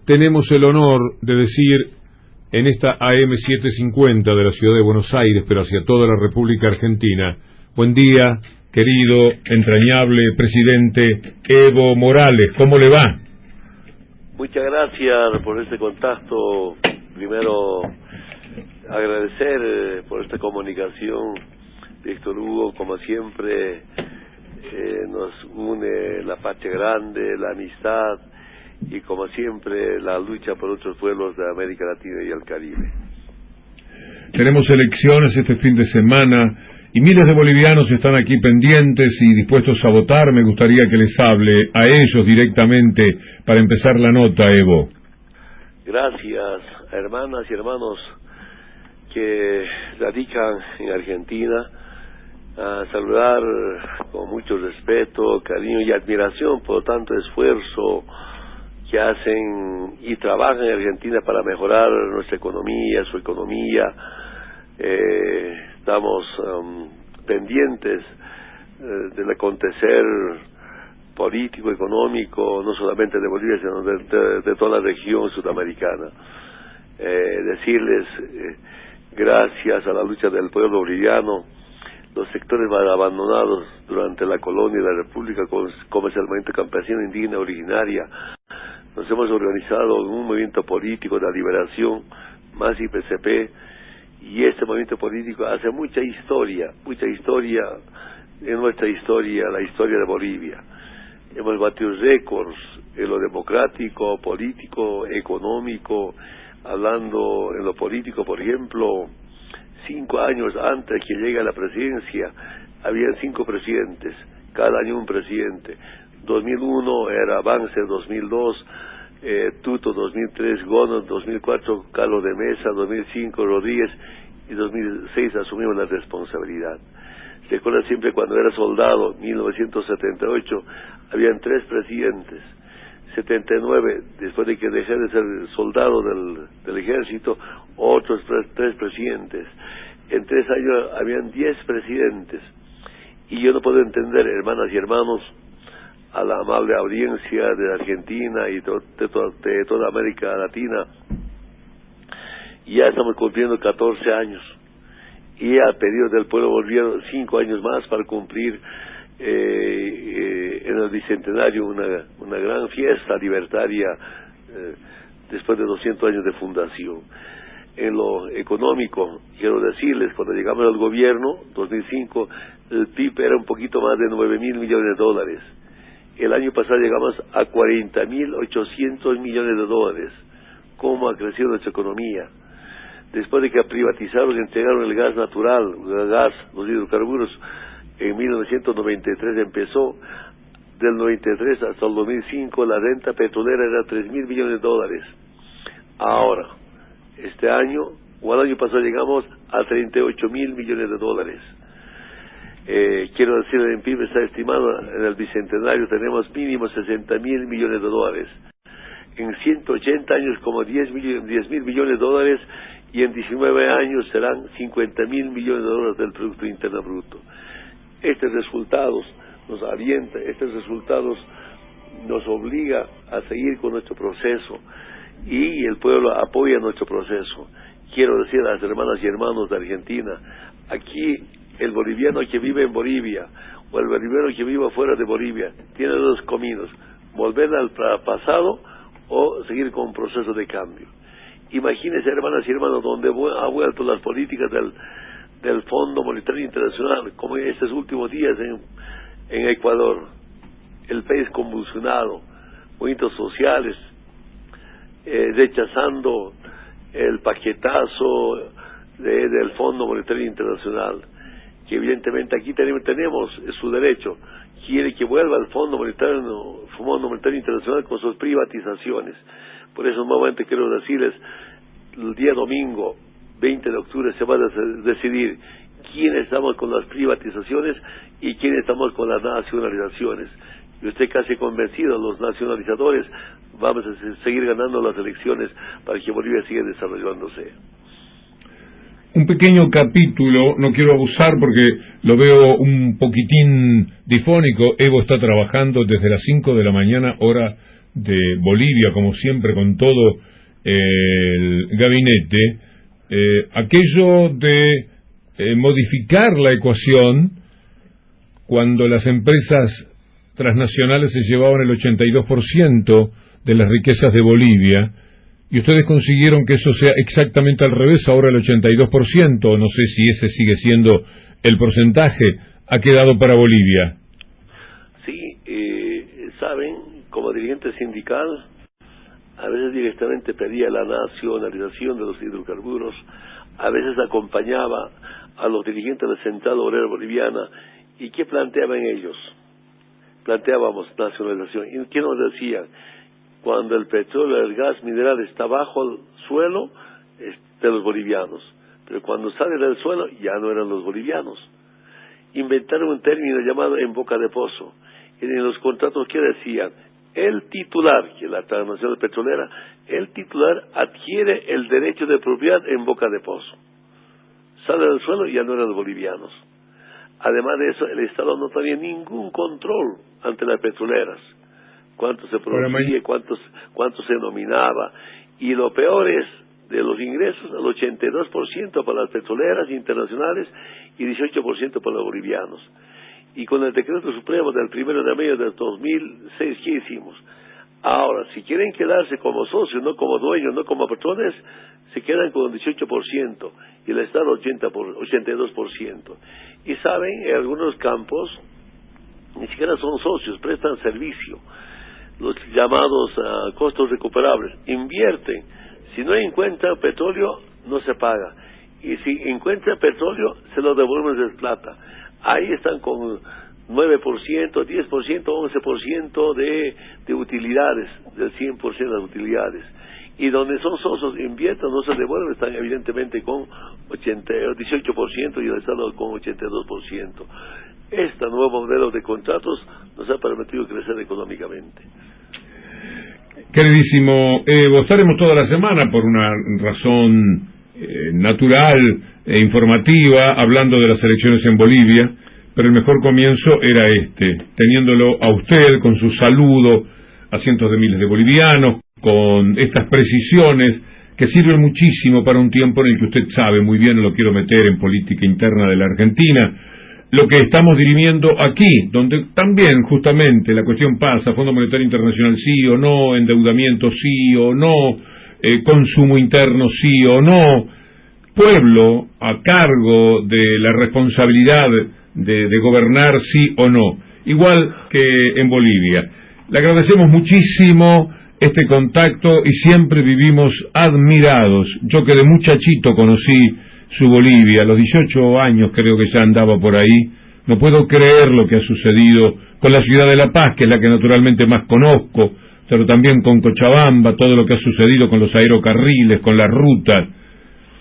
tenemos el honor de decir en esta AM 750 de la ciudad de Buenos Aires, pero hacia toda la República Argentina: buen día, querido, entrañable presidente Evo Morales, ¿cómo le va? Muchas gracias por este contacto. Primero, agradecer por esta comunicación. Víctor Hugo, como siempre, nos une la patria grande, la amistad y, como siempre, la lucha por otros pueblos de América Latina y el Caribe. Tenemos elecciones este fin de semana y miles de bolivianos están aquí pendientes y dispuestos a votar. Me gustaría que les hable a ellos directamente para empezar la nota, Evo. Gracias, hermanas y hermanos que radican en Argentina. A saludar con mucho respeto, cariño y admiración por tanto esfuerzo que hacen y trabajan en Argentina para mejorar nuestra economía, su economía. Estamos pendientes del acontecer político, económico, no solamente de Bolivia, sino de toda la región sudamericana. Decirles gracias a la lucha del pueblo boliviano, los sectores abandonados durante la colonia y la república, como es el movimiento campesino indígena originaria, nos hemos organizado en un movimiento político de liberación, más IPCP, y este movimiento político hace mucha historia en nuestra historia, la historia de Bolivia. Hemos batido récords en lo democrático, político, económico. Hablando en lo político, por ejemplo, 5 años antes que llegue a la presidencia, habían 5 presidentes, cada año un presidente. 2001 era Banzer, 2002 Tuto, 2003 Gono, 2004 Carlos de Mesa, 2005 Rodríguez y 2006 asumimos la responsabilidad. Recuerda siempre cuando era soldado, 1978, habían 3 presidentes. 79, después de que dejé de ser soldado del ejército, otros 3 presidentes. En 3 años habían 10 presidentes. Y yo no puedo entender, hermanas y hermanos, a la amable audiencia de Argentina y de toda América Latina, ya estamos cumpliendo 14 años. Y a pedido del pueblo boliviano 5 años más para cumplir en el bicentenario una gran fiesta libertaria después de 200 años de fundación. En lo económico, quiero decirles, cuando llegamos al gobierno, 2005, el PIB era un poquito más de 9.000 millones de dólares. El año pasado llegamos a 40.800 millones de dólares. ¿Cómo ha crecido nuestra economía? Después de que privatizaron y entregaron el gas natural, el gas, los hidrocarburos, en 1993 empezó. Del 93 hasta el 2005 la renta petrolera era 3.000 millones de dólares. Ahora, este año o el año pasado llegamos a 38.000 millones de dólares. Quiero decir, el PIB está estimado en el bicentenario, tenemos mínimo 60.000 millones de dólares. En 180 años como 10.000 millones de dólares, y en 19 años serán 50.000 millones de dólares del Producto Interno Bruto. Estos resultados nos alientan, estos resultados nos obliga a seguir con nuestro proceso, y el pueblo apoya nuestro proceso. Quiero decir a las hermanas y hermanos de Argentina, aquí el boliviano que vive en Bolivia o el boliviano que vive fuera de Bolivia tiene 2 caminos: volver al pasado o seguir con un proceso de cambio. Imagínense, hermanas y hermanos, donde ha vuelto las políticas del Fondo Monetario Internacional, como en estos últimos días en Ecuador, el país convulsionado, movimientos sociales, rechazando el paquetazo del Fondo Monetario Internacional, que evidentemente aquí tenemos su derecho. Quiere que vuelva al Fondo Monetario Internacional con sus privatizaciones. Por eso nuevamente quiero decirles, el día domingo 20 de octubre se va a decidir quiénes estamos con las privatizaciones y quiénes estamos con las nacionalizaciones. Yo estoy casi convencido, los nacionalizadores vamos a seguir ganando las elecciones para que Bolivia siga desarrollándose. Un pequeño capítulo, no quiero abusar porque lo veo un poquitín difónico. Evo está trabajando desde las 5 de la mañana, hora de Bolivia, como siempre, con todo el gabinete, aquello de modificar la ecuación cuando las empresas transnacionales se llevaban el 82% de las riquezas de Bolivia, y ustedes consiguieron que eso sea exactamente al revés, ahora el 82%, no sé si ese sigue siendo el porcentaje, ha quedado para Bolivia. Sí, saben, como dirigente sindical, a veces directamente pedía la nacionalización de los hidrocarburos, a veces acompañaba a los dirigentes de la Central Obrera Boliviana. ¿Y qué planteaban ellos? Planteábamos nacionalización. ¿Y qué nos decían? Cuando el petróleo, el gas mineral está bajo el suelo, es de los bolivianos. Pero cuando sale del suelo, ya no eran los bolivianos. Inventaron un término llamado en boca de pozo. Y en los contratos, ¿qué decían? El titular, que es la transnacional petrolera, el titular adquiere el derecho de propiedad en boca de pozo. Sale del suelo y ya no eran los bolivianos. Además de eso, el Estado no tenía ningún control ante las petroleras. Cuánto se producía, cuánto se nominaba. Y lo peor es, de los ingresos, el 82% para las petroleras internacionales y 18% para los bolivianos. Y con el decreto supremo del 1 de mayo del 2006, ¿qué hicimos? Ahora, si quieren quedarse como socios, no como dueños, no como patrones, se quedan con el 18% y el Estado 82%. Y saben, en algunos campos ni siquiera son socios, prestan servicio, los llamados costos recuperables, invierten. Si no encuentran petróleo, no se paga. Y si encuentran petróleo, se lo devuelven de plata. Ahí están con 9%, 10%, 11% de utilidades, del 100% de las utilidades. Y donde son socios, invierten, no se devuelven, están evidentemente con 18% y el Estado con 82%. Este nuevo modelo de contratos nos ha permitido crecer económicamente. Queridísimo Evo, estaremos toda la semana por una razón natural e informativa hablando de las elecciones en Bolivia, pero el mejor comienzo era teniéndolo a usted con su saludo a cientos de miles de bolivianos, con estas precisiones que sirven muchísimo para un tiempo en el que usted sabe muy bien, no lo quiero meter en política interna de la Argentina, lo que estamos dirimiendo aquí, donde también justamente la cuestión pasa, Fondo Monetario Internacional sí o no, endeudamiento sí o no, consumo interno sí o no, pueblo a cargo de la responsabilidad de gobernar sí o no, igual que en Bolivia. Le agradecemos muchísimo este contacto y siempre vivimos admirados. Yo que de muchachito conocí su Bolivia, a los 18 años creo que ya andaba por ahí. No puedo creer lo que ha sucedido con la ciudad de La Paz, que es la que naturalmente más conozco, pero también con Cochabamba, todo lo que ha sucedido con los aerocarriles, con las rutas,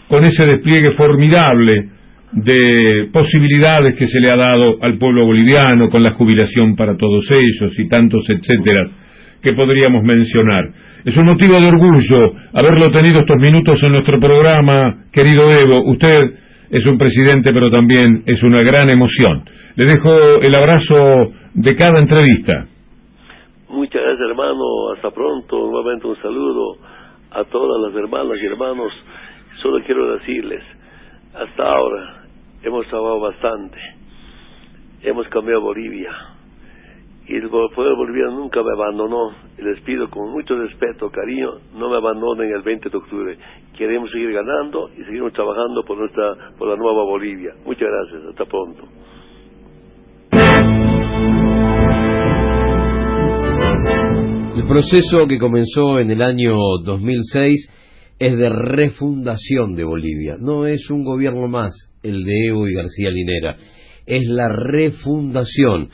con ese despliegue formidable de posibilidades que se le ha dado al pueblo boliviano, con la jubilación para todos ellos y tantos etcétera que podríamos mencionar. Es un motivo de orgullo haberlo tenido estos minutos en nuestro programa, querido Evo. Usted es un presidente, pero también es una gran emoción. Le dejo el abrazo de cada entrevista. Muchas gracias, hermano. Hasta pronto. Nuevamente un saludo a todas las hermanas y hermanos. Solo quiero decirles, hasta ahora hemos trabajado bastante. Hemos cambiado Bolivia. Y el pueblo boliviano nunca me abandonó. Y les pido con mucho respeto, cariño, no me abandonen el 20 de octubre. Queremos seguir ganando y seguimos trabajando por la nueva Bolivia. Muchas gracias. Hasta pronto. El proceso que comenzó en el año 2006 es de refundación de Bolivia. No es un gobierno más, el de Evo y García Linera. Es la refundación.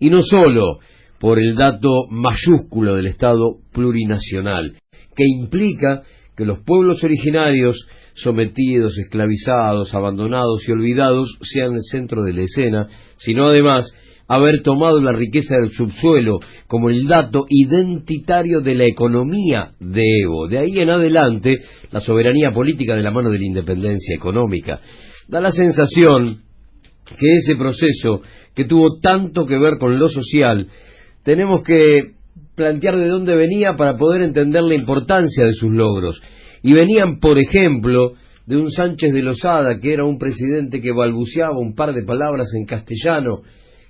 Y no solo por el dato mayúsculo del Estado plurinacional, que implica que los pueblos originarios, sometidos, esclavizados, abandonados y olvidados, sean el centro de la escena, sino además haber tomado la riqueza del subsuelo como el dato identitario de la economía de Evo. De ahí en adelante, la soberanía política de la mano de la independencia económica. Da la sensación que ese proceso, que tuvo tanto que ver con lo social, tenemos que plantear de dónde venía para poder entender la importancia de sus logros. Y venían, por ejemplo, de un Sánchez de Lozada, que era un presidente que balbuceaba un par de palabras en castellano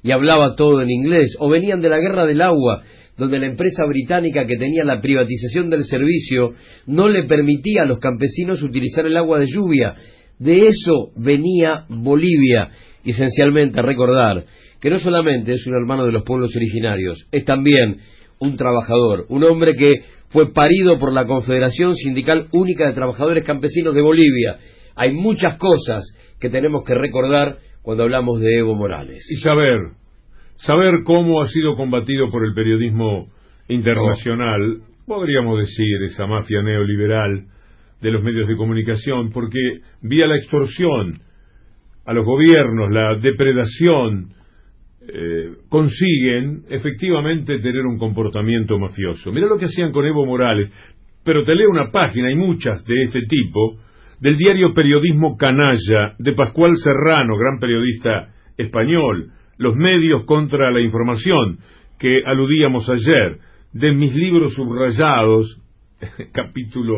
y hablaba todo en inglés, o venían de la guerra del agua, donde la empresa británica que tenía la privatización del servicio no le permitía a los campesinos utilizar el agua de lluvia. De eso venía Bolivia, y esencialmente a recordar que no solamente es un hermano de los pueblos originarios, es también un trabajador, un hombre que fue parido por la Confederación Sindical Única de Trabajadores Campesinos de Bolivia. Hay muchas cosas que tenemos que recordar cuando hablamos de Evo Morales. Y saber cómo ha sido combatido por el periodismo internacional, podríamos decir, esa mafia neoliberal de los medios de comunicación, porque vía la extorsión a los gobiernos, la depredación, consiguen efectivamente tener un comportamiento mafioso. Mira lo que hacían con Evo Morales, pero te leo una página, hay muchas de este tipo, del diario Periodismo Canalla, de Pascual Serrano, gran periodista español, Los medios contra la información, que aludíamos ayer, de mis libros subrayados, capítulo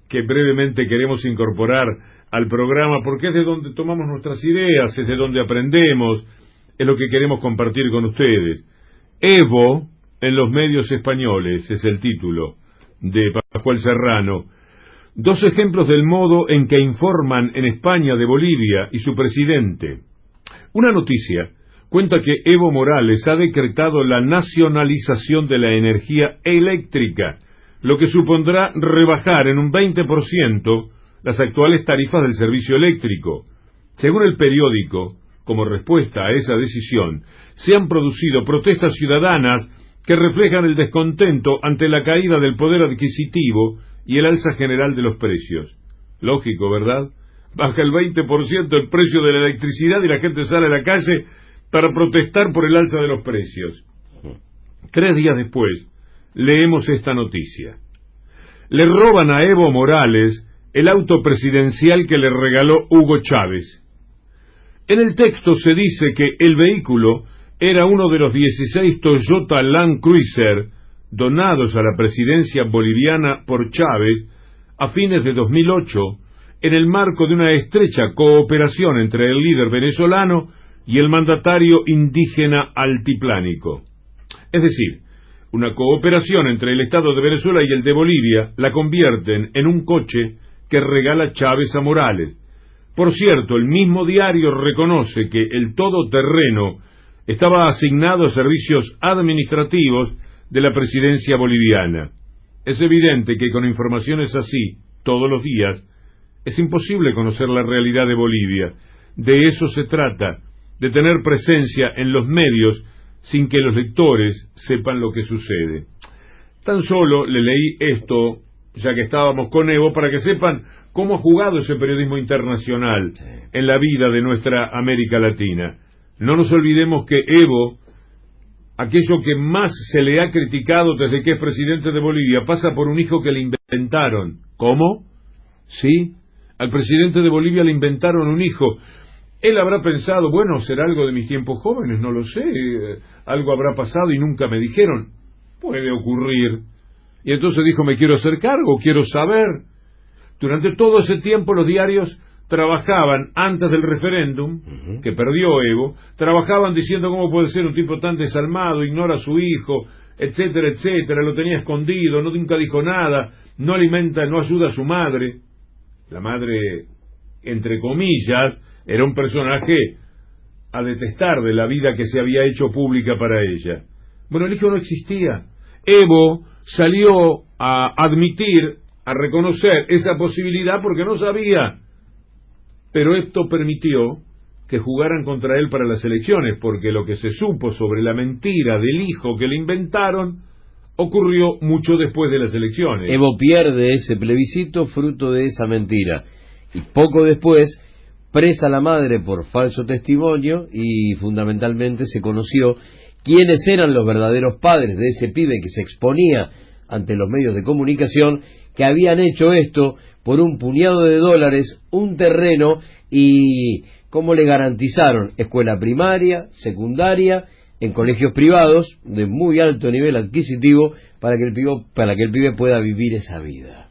que brevemente queremos incorporar al programa, porque es de donde tomamos nuestras ideas, es de donde aprendemos, es lo que queremos compartir con ustedes. Evo en los medios españoles es el título de Pascual Serrano. 2 ejemplos del modo en que informan en España de Bolivia y su presidente. Una noticia cuenta que Evo Morales ha decretado la nacionalización de la energía eléctrica, lo que supondrá rebajar en un 20% las actuales tarifas del servicio eléctrico. Según el periódico, como respuesta a esa decisión, se han producido protestas ciudadanas que reflejan el descontento ante la caída del poder adquisitivo y el alza general de los precios. Lógico, ¿verdad? Baja el 20% el precio de la electricidad y la gente sale a la calle para protestar por el alza de los precios. 3 días después, leemos esta noticia. Le roban a Evo Morales el auto presidencial que le regaló Hugo Chávez. En el texto se dice que el vehículo era uno de los 16 Toyota Land Cruiser donados a la presidencia boliviana por Chávez a fines de 2008 en el marco de una estrecha cooperación entre el líder venezolano y el mandatario indígena altiplánico. Es decir, una cooperación entre el Estado de Venezuela y el de Bolivia la convierten en un coche que regala Chávez a Morales. Por cierto, el mismo diario reconoce que el todoterreno estaba asignado a servicios administrativos de la presidencia boliviana. Es evidente que con informaciones así, todos los días, es imposible conocer la realidad de Bolivia. De eso se trata, de tener presencia en los medios sin que los lectores sepan lo que sucede. Tan solo le leí esto, ya que estábamos con Evo, para que sepan cómo ha jugado ese periodismo internacional en la vida de nuestra América Latina. No nos olvidemos que Evo, aquello que más se le ha criticado desde que es presidente de Bolivia, pasa por un hijo que le inventaron. ¿Cómo? Sí, al presidente de Bolivia le inventaron un hijo. Él habrá pensado, bueno, será algo de mis tiempos jóvenes, no lo sé, algo habrá pasado y nunca me dijeron. Puede ocurrir. Y entonces dijo, me quiero hacer cargo, quiero saber. Durante todo ese tiempo los diarios trabajaban, antes del referéndum, que perdió Evo, trabajaban diciendo cómo puede ser un tipo tan desalmado, ignora a su hijo, etcétera, etcétera, lo tenía escondido, nunca dijo nada, no alimenta, no ayuda a su madre. La madre, entre comillas, era un personaje a detestar de la vida que se había hecho pública para ella. Bueno, el hijo no existía. Evo salió a admitir, a reconocer esa posibilidad porque no sabía. Pero esto permitió que jugaran contra él para las elecciones, porque lo que se supo sobre la mentira del hijo que le inventaron ocurrió mucho después de las elecciones. Evo pierde ese plebiscito fruto de esa mentira. Y poco después, presa la madre por falso testimonio, y fundamentalmente se conoció quiénes eran los verdaderos padres de ese pibe que se exponía ante los medios de comunicación, que habían hecho esto por un puñado de dólares, un terreno y, ¿cómo le garantizaron? Escuela primaria, secundaria en colegios privados de muy alto nivel adquisitivo para que el pibe pueda vivir esa vida.